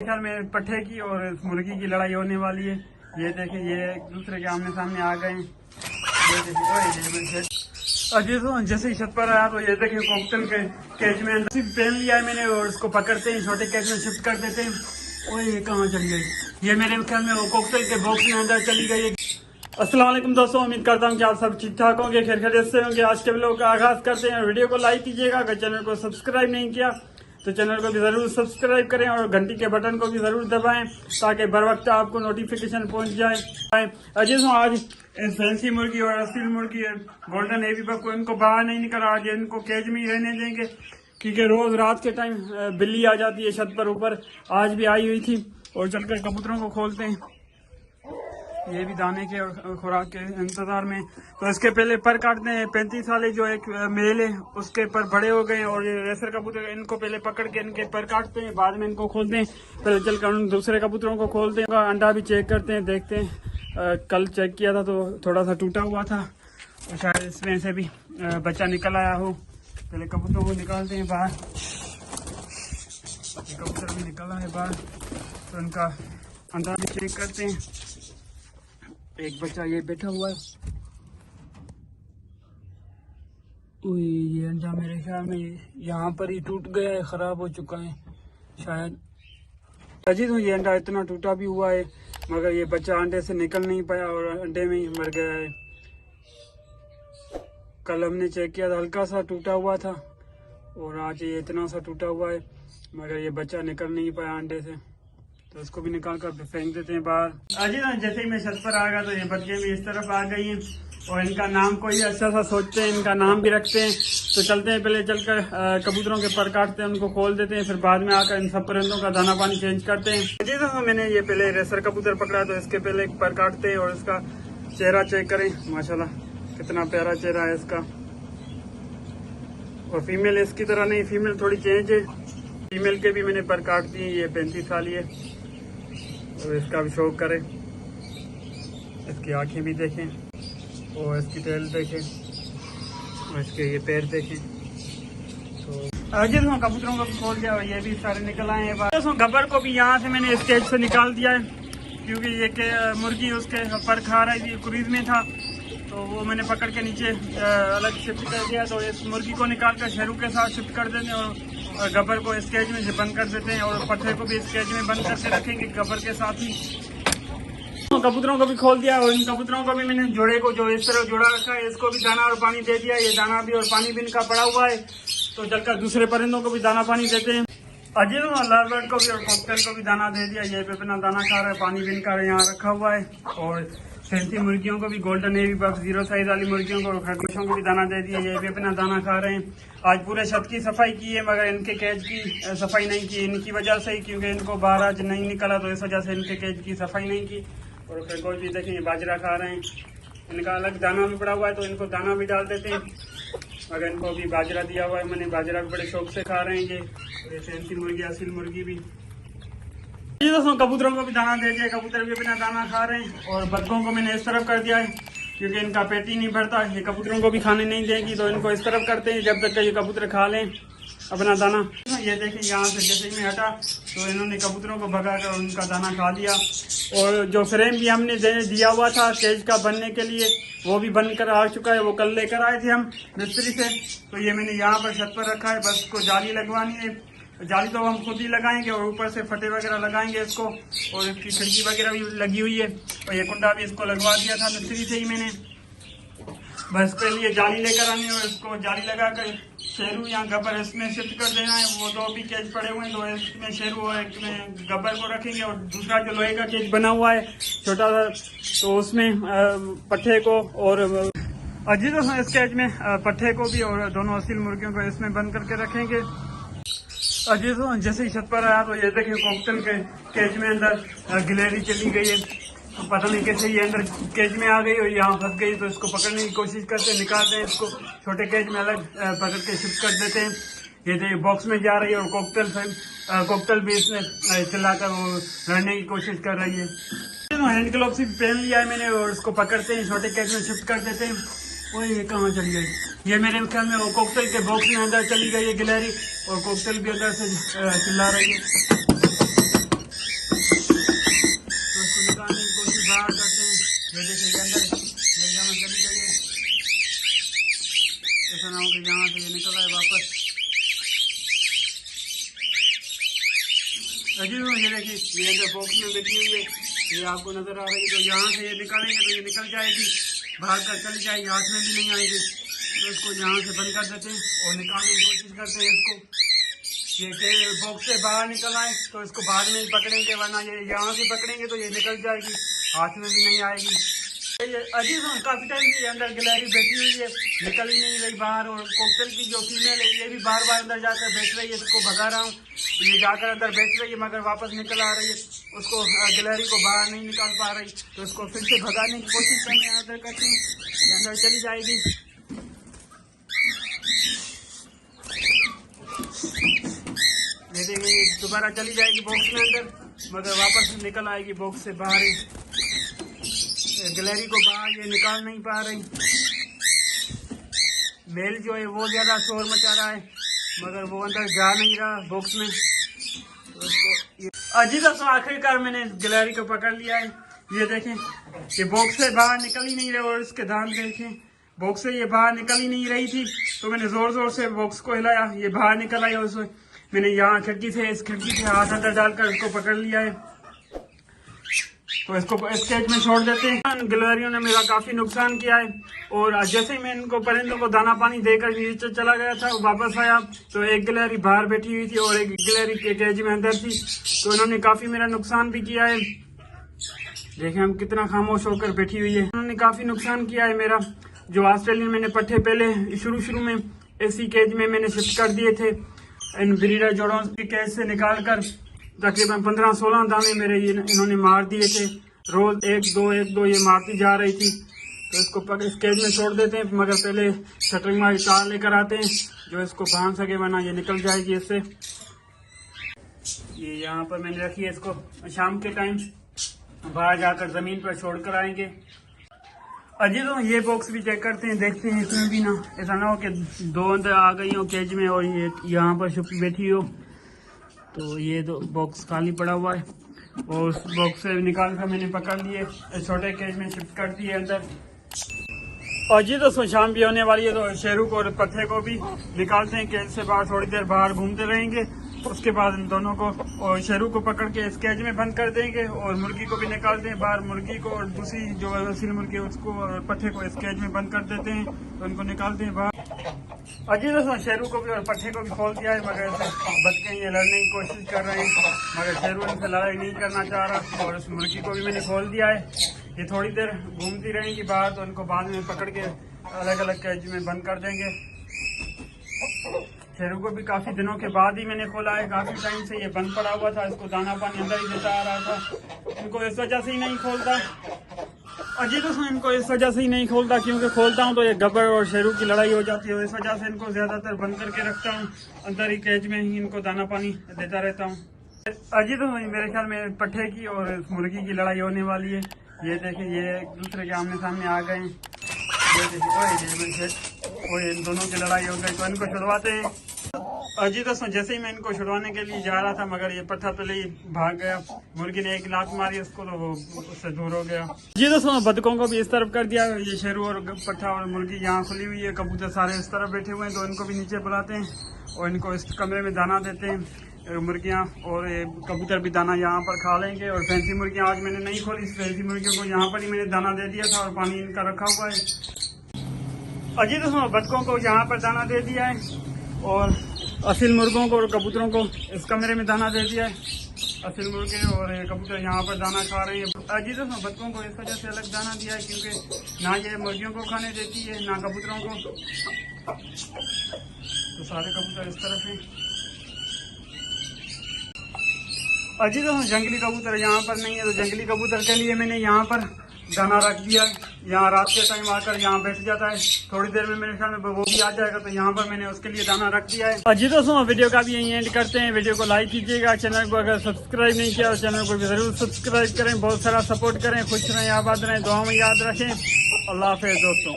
ख्याल में पट्ठे की और मुर्गी की लड़ाई होने वाली है। ये देखें, ये एक दूसरे के आमने सामने आ गए। ये देखिए, जैसे ही छत पर आया तो ये देखें कॉकटेल के केज में अंदर पहन लिया है मैंने और उसको पकड़ते हैं छोटे केज में शिफ्ट कर देते हैं। और ये कहाँ चली गई? ये मेरे ख्याल में वो कॉकटेल के बॉक्स में अंदर चली गई है। अस्सलाम वालेकुम दोस्तों, उम्मीद करता हूँ कि आप सब ठीक ठाक होंगे, खैर खैरियत से होंगे। आज के व्लॉग का आगाज करते हैं। वीडियो को लाइक कीजिएगा, अगर चैनल को सब्सक्राइब नहीं किया तो चैनल को भी जरूर सब्सक्राइब करें और घंटी के बटन को भी जरूर दबाएं ताकि बर वक्त आपको नोटिफिकेशन पहुंच जाए। अजीज हूँ, आज फैंसी मुर्गी और असील मुर्गी गोल्डन एवी बक को इनको बाहर नहीं निकला, आज इनको केज में ही रहने देंगे क्योंकि रोज रात के टाइम बिल्ली आ जाती है छत पर ऊपर। आज भी आई हुई थी और चलकर कबूतरों को खोलते हैं। ये भी दाने के और खुराक के इंतजार में। तो इसके पहले पर काटते हैं। 35 वाले जो एक मेल है उसके पर बड़े हो गए और ये रेसर कबूतर, इनको पहले पकड़ के इनके पर काटते हैं, बाद में इनको खोलते हैं। पहले चलकर उन दूसरे कबूतरों को खोलते हैं, अंडा भी चेक करते हैं, देखते हैं। कल चेक किया था तो थोड़ा सा टूटा हुआ था और शायद इसमें से भी बच्चा निकल आया हो। पहले कबूतरों को निकालते हैं बाहर। कबूतर भी निकला है बाहर तो उनका अंडा भी चेक करते हैं। एक बच्चा ये बैठा हुआ है। ये अंडा मेरे ख्याल में यहाँ पर ही टूट गया है, खराब हो चुका है शायद। अजीज हूँ, ये अंडा इतना टूटा भी हुआ है मगर ये बच्चा अंडे से निकल नहीं पाया और अंडे में ही मर गया है। कल हमने चेक किया था, हल्का सा टूटा हुआ था और आज ये इतना सा टूटा हुआ है मगर ये बच्चा निकल नहीं पाया अंडे से, तो उसको भी निकाल कर फेंक देते हैं बाहर। अजी ना, जैसे ही मैं छत पर आ गया तो ये बच्चे भी इस तरफ आ गई हैं और इनका नाम कोई अच्छा सा सोचते हैं, इनका नाम भी रखते हैं। तो चलते हैं, पहले चलकर कबूतरों के पर काटते हैं, उनको खोल देते हैं, फिर बाद में आकर इन सब परिंदों का दाना पानी चेंज करते हैं। अजी ना, मैंने ये पहले रेसर कबूतर पकड़ा तो इसके पहले एक पर काटते हैं और इसका चेहरा चेक करें। माशाल्लाह कितना प्यारा चेहरा है इसका। और फीमेल इसकी तरह नहीं, फीमेल थोड़ी चेंज है। फीमेल के भी मैंने पर काट दिए। ये 35 वाली है और इसका भी शौक करें। इसकी आंखें भी देखें और इसकी टेल देखें और इसके ये पैर देखें। तो जिस कबूतरों को भी खोल दिया और ये भी सारे निकल आए हैं। गब्बर को भी यहाँ से मैंने स्टेज से निकाल दिया है क्योंकि ये मुर्गी उसके पर खा रही थी, क्रीज में था, तो वो मैंने पकड़ के नीचे अलग शिफ्ट कर दिया। तो इस मुर्गी को निकाल कर शेरू के साथ शिफ्ट कर देते हैं और गब्बर को इस केज में से बंद कर देते हैं और पट्टे को भी इस केज में बंद करके रखेंगे गब्बर के साथ ही। कबूतरों को भी खोल दिया और इन कबूतरों को भी मैंने जोड़े को जो इस तरह जोड़ा रखा है, इसको भी दाना और पानी दे दिया। ये दाना भी और पानी भी इनका पड़ा हुआ है, तो चलकर दूसरे परिंदों को भी दाना पानी देते हैं। अजीब लवबर्ड को भी और कॉकटेल को भी दाना दे दिया। ये पे अपना दाना खा रहा है, पानी भी इनका यहाँ रखा हुआ है। और फैंसी मुर्गियों को भी, गोल्डन एवी बक, 0 साइज वाली मुर्गियों को और खरगोशों को भी दाना दे दिया। ये भी अपना दाना खा रहे हैं। आज पूरे छत की सफाई की है मगर इनके केज की सफाई नहीं की, इनकी वजह से ही, क्योंकि इनको बाहर आज नहीं निकला तो इस वजह से इनके केज की सफाई नहीं की। और खरगोश भी देखें, ये बाजरा खा रहे हैं। इनका अलग दाना भी पड़ा हुआ है तो इनको दाना भी डाल देते हैं। मगर इनको भी बाजरा दिया हुआ है मैंने, बाजरा भी बड़े शौक से खा रहे हैं ये फैंसी मुर्गी, असील मुर्गी भी। जी दोस्तों, कबूतरों को भी दाना दे दिया, कबूतर भी अपना दाना खा रहे हैं। और बग्गों को मैंने इस तरफ कर दिया है क्योंकि इनका पेट ही नहीं भरता, ये कबूतरों को भी खाने नहीं देंगी, तो इनको इस तरफ करते हैं जब तक ये कबूतर खा लें अपना दाना। ये देखें, यहाँ से जैसे ही मैं हटा तो इन्होंने कबूतरों को भगा कर उनका दाना खा लिया। और जो फ्रेम भी हमने दिया हुआ था केज का बनने के लिए वो भी बनकर आ चुका है। वो कल लेकर आए थे हम मिस्त्री से, तो ये मैंने यहाँ पर छत पर रखा है। बस इसको जाली लगवानी है, जाली तो हम खुद ही लगाएंगे और ऊपर से फटे वगैरह लगाएंगे इसको। और इसकी खिड़की वगैरह भी लगी हुई है और ये कुंडा भी इसको लगवा दिया था मिस्त्री से ही मैंने। बस के लिए जाली लेकर आनी है और इसको जाली लगाकर शेरू या गब्बर इसमें शिफ्ट कर देना है। वो 2 भी केज पड़े हुए हैं, तो इसमें शेरू और एक में गब्बर को रखेंगे और दूसरा जो लोहे का केज बना हुआ है छोटा सा, तो उसमें पट्ठे को और अजीज इस केज में पट्ठे को भी और दोनों असील मुर्गियों को इसमें बंद करके रखेंगे। अजीज जैसे ही छत पर आया तो ये देखें कॉकटेल के केज में अंदर गिलहरी चली गई है। पता नहीं कैसे ये अंदर केज में आ गई और यहाँ फंस गई, तो इसको पकड़ने की कोशिश करते हैं, निकालते हैं इसको छोटे केज में अलग पकड़ के शिफ्ट कर देते हैं। ये देखिए बॉक्स में जा रही है और कॉकटेल भी इसमें चिल्लाकर वो लड़ने की कोशिश कर रही है। हैंड ग्लोव्स भी पहन लिया है मैंने और इसको पकड़ते हैं, छोटे केज में शिफ्ट कर देते हैं। वो ये कहाँ चली गई? ये मेरे ख्याल में वो कॉकटेल के बॉक्स में अंदर चली गई है गिलहरी और कॉकटेल भी अंदर से चिल्ला रही है। अजी ये देखिए ये अंदर बॉक्स में बैठी हुई है, ये आपको नजर आ रही है। तो यहाँ से ये निकालेंगे तो ये निकल जाएगी, बाहर कर चली जाएगी, हाथ में भी नहीं आएगी। तो इसको यहाँ से बंद कर देते हैं और निकालने की कोशिश करते हैं इसको। ये बॉक्स से बाहर निकल आए तो इसको बाद में ही पकड़ेंगे, वरना ये यहाँ से पकड़ेंगे तो ये निकल जाएगी, हाथ में भी नहीं आएगी। ये अजीब काफी टाइम से अंदर गिलहरी बैठी हुई है, निकल ही नहीं रही बाहर। और कोकटेल की जो फीमेल है ये भी बार बार अंदर जाकर बैठ रही है, इसको भगा रहा हूँ, ये जाकर अंदर बैठ रही है मगर वापस निकल आ रही है। उसको गिलहरी को बाहर नहीं निकाल पा रही, तो इसको फिर से भगाने की कोशिश करते हैं, ये अंदर चली जाएगी। ये देखिए दोबारा चली जाएगी बॉक्स में अंदर, मगर वापस निकल आएगी बॉक्स से बाहर ही। गिलहरी को बाहर ये निकाल नहीं पा रही। मेल जो है वो ज्यादा शोर मचा रहा है, मगर वो अंदर जा नहीं रहा बॉक्स में। तो इसको अजी दोस्तों आखिरकार मैंने गिलहरी को पकड़ लिया है। ये देखें ये बॉक्स से बाहर निकल ही नहीं रहे, और इसके दांत देखें, बॉक्स से ये बाहर निकल ही नहीं रही थी। तो मैंने जोर जोर से बॉक्स को हिलाया, ये बाहर निकल आई। और मैंने यहाँ खिड़की से, इस खिड़की से हाथ अंदर डालकर इसको पकड़ लिया है। तो इसको इस केज में छोड़ देते हैं। गिलहरियों ने मेरा काफी नुकसान किया है, और जैसे ही मैं इनको परिंदों को दाना पानी देकर नीचे चला गया था, वापस आया तो एक गिलहरी बाहर बैठी हुई थी और एक गिलहरी के केज में अंदर थी। तो इन्होंने काफी मेरा नुकसान भी किया है। देखें हम कितना खामोश होकर बैठी हुई है। उन्होंने काफी नुकसान किया है मेरा। जो ऑस्ट्रेलियन मैंने पट्टे पहले शुरू में इसी केज में मैंने शिफ्ट कर दिए थे, इन ब्रीडर जोड़ों के केज से निकाल कर तकरीबन 15-16 दाने मेरे इन्होंने मार दिए थे। रोज एक दो ये मारती जा रही थी। तो इसको इस केज में छोड़ देते हैं, मगर पहले शटरिंग वाली तार लेकर आते हैं जो इसको बांध सके, वरना ये निकल जाएगी इससे। ये यहाँ पर मैंने रखी है, इसको शाम के टाइम बाहर जाकर जमीन पर छोड़ कर आएंगे। अजी तो ये बॉक्स भी चेक करते हैं, देखते हैं इसमें भी ना ऐसा ना हो कि दो अंदर आ गई हो केज में और ये यहाँ पर छुपी बैठी हो। तो ये दो बॉक्स खाली पड़ा हुआ है, और उस बॉक्स से निकाल कर मैंने पकड़ लिए, छोटे केज में शिफ्ट कर दिए अंदर। और जी दोस्तों शाम भी होने वाली है, तो शेरू को और पत्थे को भी निकालते हैं केज से बाहर, थोड़ी देर बाहर घूमते रहेंगे। उसके बाद इन दोनों को और शेरू को पकड़ के इस केज में बंद कर देंगे, और मुर्गी को भी निकालते हैं बाहर। मुर्गी को और दूसरी जो असील मुर्गी है उसको और पट्टे को इस केज में बंद कर देते हैं, तो उनको निकालते हैं बाहर। अजी दोस्तों शेरू को भी और पट्टे को भी खोल दिया है, मगर बच्चे ये लड़ने की कोशिश कर रहे हैं, मगर शेरू इनसे लड़ाई नहीं करना चाह रहा। और इस मुर्गी को भी मैंने खोल दिया है, ये थोड़ी देर घूमती रहेंगी बाहर, तो इनको बाद में पकड़ के अलग अलग केज में बंद कर देंगे। शेरू को भी काफी दिनों के बाद ही मैंने खोला है, काफी टाइम से ये बंद पड़ा हुआ था, इसको दाना पानी अंदर ही देता आ रहा था। इनको इस वजह से ही नहीं खोलता, अजी दोस्तों इनको इस वजह से ही नहीं खोलता क्योंकि खोलता हूँ तो ये गब्बर और शेरू की लड़ाई हो जाती है। इस वजह से इनको ज्यादातर बंद करके रखता हूँ, अंदर ही केज में ही इनको दाना पानी देता रहता हूँ। अजी तो मेरे ख्याल में पट्टे की और मुर्गी की लड़ाई होने वाली है। ये देखिए ये एक दूसरे के आमने सामने आ गए, ये देखिए इन दोनों की लड़ाई हो गई, तो इनको छुड़वाते हैं। अजी दोस्तों जैसे ही मैं इनको छुड़वाने के लिए जा रहा था, मगर ये पत्थर पहले ही भाग गया। मुर्गी ने एक लात मारी उसको, तो वो उससे दूर हो गया। जी दोस्तों बतखों को भी इस तरफ कर दिया, ये शेरू और पट्ठा और मुर्गी यहाँ खुली हुई है, कबूतर सारे इस तरफ बैठे हुए हैं, तो इनको भी नीचे बुलाते हैं और इनको इस कमरे में दाना देते हैं। मुर्गियाँ और कबूतर भी दाना यहाँ पर खा लेंगे। और फैंसी मुर्गियाँ आज मैंने नहीं खोली, इस फैंसी मुर्गियों को यहाँ पर ही मैंने दाना दे दिया था और पानी इनका रखा हुआ है। अजी दोस्तों बतखों को यहाँ पर दाना दे दिया है, और असील मुर्गों को और कबूतरों को इस कमरे में दाना दे दिया है। असील मुर्गे और कबूतर यहाँ पर दाना खा रहे हैं। अजी दोस्तों बतखों को इस वजह से अलग दाना दिया है क्योंकि ना ये मुर्गियों को खाने देती है ना कबूतरों को। तो सारे कबूतर इस तरफ हैं। अजी दोस्तों जंगली कबूतर यहाँ पर नहीं है, तो जंगली कबूतर के लिए मैंने यहाँ पर दाना रख दिया। यहाँ रात के टाइम आकर यहाँ बैठ जाता है, थोड़ी देर में मेरे ख्याल में वो भी आ जाएगा, तो यहाँ पर मैंने उसके लिए दाना रख दिया है। अजी दोस्तों वीडियो का भी यही एंड करते हैं। वीडियो को लाइक कीजिएगा, चैनल को अगर सब्सक्राइब नहीं किया तो चैनल को भी जरूर सब्सक्राइब करें, बहुत सारा सपोर्ट करें, खुश रहें, आबाद रहें, दुआ में याद रखें। अल्लाह हाफिज़ दोस्तों।